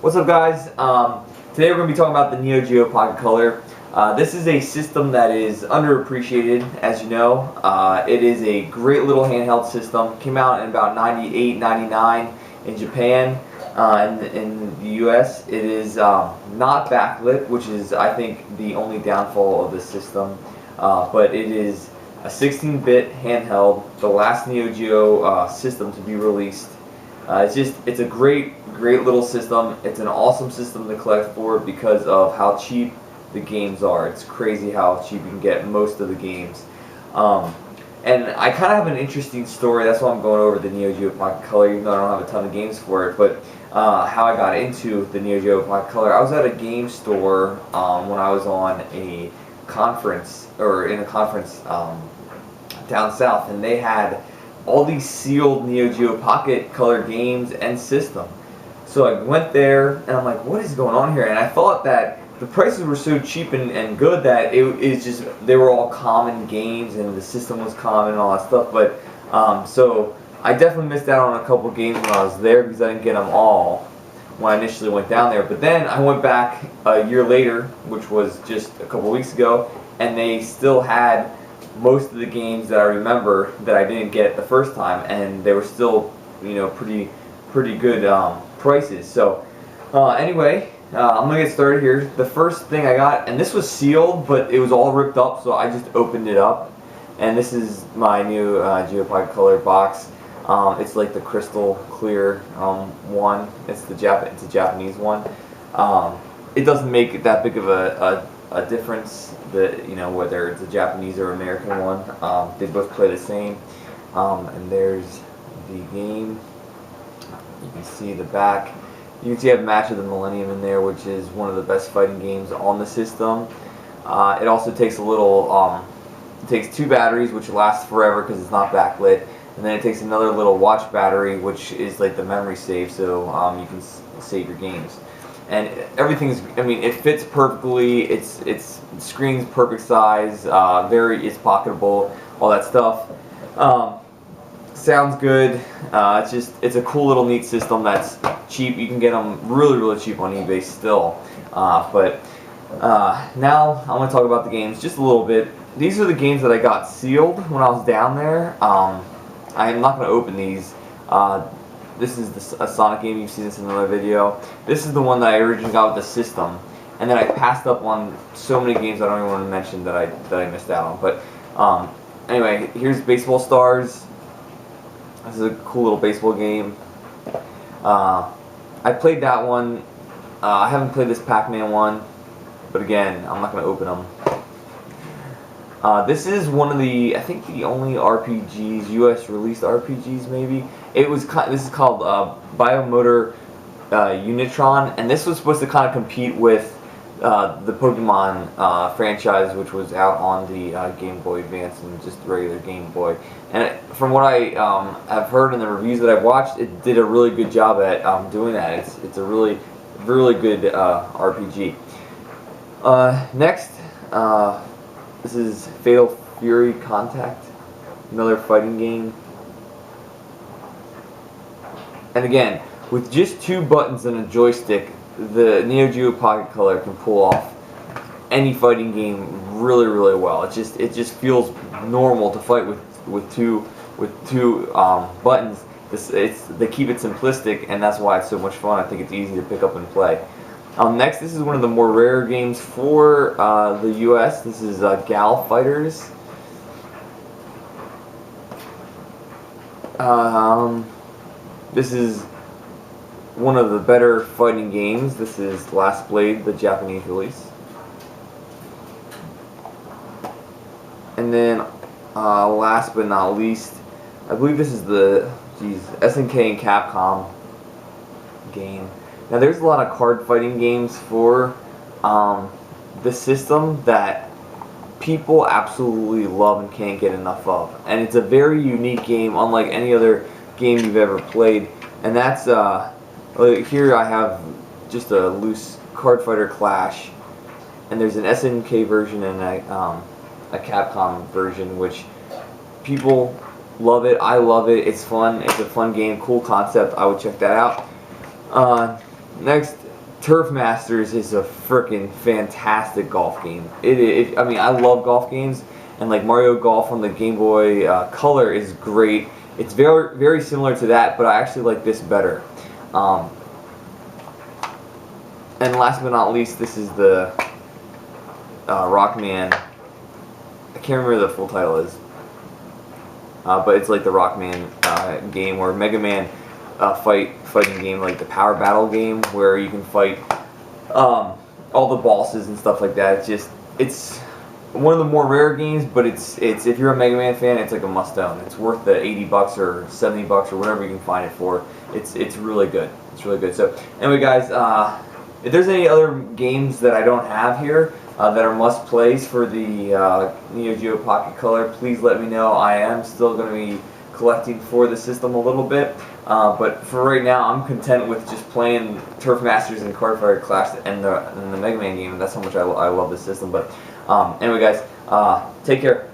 What's up, guys? Today we're going to be talking about the Neo Geo Pocket Color. This is a system that is underappreciated, as you know. It is a great little handheld system. Came out in about 98, 99 in Japan. In the US, it is not backlit, which is, I think, the only downfall of the system. But it is a 16-bit handheld, the last Neo Geo system to be released. It's a great little system. It's an awesome system to collect for because of how cheap the games are. It's crazy how cheap you can get most of the games. And I kind of have an interesting story. That's why I'm going over the Neo Geo Pocket Color, even though I don't have a ton of games for it. But how I got into the Neo Geo Pocket Color, I was at a game store when I was on a conference, or in a conference down south, and they had all these sealed Neo Geo Pocket Color games and system. So I went there and I'm like, what is going on here? And I thought that the prices were so cheap and good that it's just, they were all common games and the system was common and all that stuff. But so I definitely missed out on a couple games when I was there because I didn't get them all when I initially went down there. But then I went back a year later, which was just a couple weeks ago, and they still had most of the games that I remember that I didn't get the first time, and they were still, you know, pretty good prices. So anyway, I'm gonna get started here. The first thing I got, and this was sealed, but it was all ripped up, so I just opened it up, and this is my new Geo Pocket Color box. It's like the crystal clear one. It's a Japanese one. It doesn't make that big of a difference that, you know, whether it's a Japanese or American one. They both play the same. And there's the game. You can see the back. You can see I have Match of the Millennium in there, which is one of the best fighting games on the system. It also takes a little, it takes 2 batteries, which lasts forever because it's not backlit. And then it takes another little watch battery, which is like the memory save, so you can save your games. And everything's, I mean, it fits perfectly. It's screen's perfect size. It's pocketable, all that stuff. Sounds good. It's a cool little neat system that's cheap. You can get them really cheap on eBay still. But now I'm gonna talk about the games just a little bit. These are the games that I got sealed when I was down there. I'm not gonna open these. This is a Sonic game. You've seen this in another video. This is the one that I originally got with the system, and then I passed up on so many games I don't even want to mention that I missed out on. But anyway, here's Baseball Stars. This is a cool little baseball game. I played that one. I haven't played this Pac-Man one, but again, I'm not going to open them. This is one of the, I think, the only RPGs, US released RPGs maybe. This is called Biomotor Unitron, and this was supposed to kind of compete with the Pokemon franchise, which was out on the Game Boy Advance and just regular Game Boy. And from what I have heard in the reviews that I've watched, it did a really good job at doing that. It's a really good RPG. Next, this is Fatal Fury Contact, another fighting game. And again, with just 2 buttons and a joystick, the Neo Geo Pocket Color can pull off any fighting game really well. It just feels normal to fight with two buttons. They keep it simplistic, and that's why it's so much fun. I think it's easy to pick up and play. Next, this is one of the more rare games for the US. This is Gal Fighters. This is one of the better fighting games. This is Last Blade, the Japanese release. And then, last but not least, I believe this is the SNK and Capcom game. Now, there's a lot of card fighting games for the system that people absolutely love and can't get enough of. And it's a very unique game, unlike any other game you've ever played. And that's, here I have just a loose Card Fighter Clash. And there's an SNK version and a Capcom version, which people love it. I love it. It's fun. It's a fun game. Cool concept. I would check that out. Next, Turf Masters is a freaking fantastic golf game. I mean, I love golf games, and like Mario Golf on the Game Boy Color is great. It's very similar to that, but I actually like this better. And last but not least, this is the Rockman. I can't remember the full title is, but it's like the Rockman game, or Mega Man fighting game, like the Power Battle game, where you can fight all the bosses and stuff like that. It's one of the more rare games, but it's if you're a Mega Man fan, it's like a must-own. It's worth the $80 or $70 or whatever you can find it for. It's really good. It's really good. So anyway, guys, if there's any other games that I don't have here that are must-plays for the Neo Geo Pocket Color, please let me know. I am still going to be collecting for the system a little bit, but for right now, I'm content with just playing Turf Masters and Cardfighter Clash and the Mega Man game. That's how much I love this system. But anyway, guys, take care.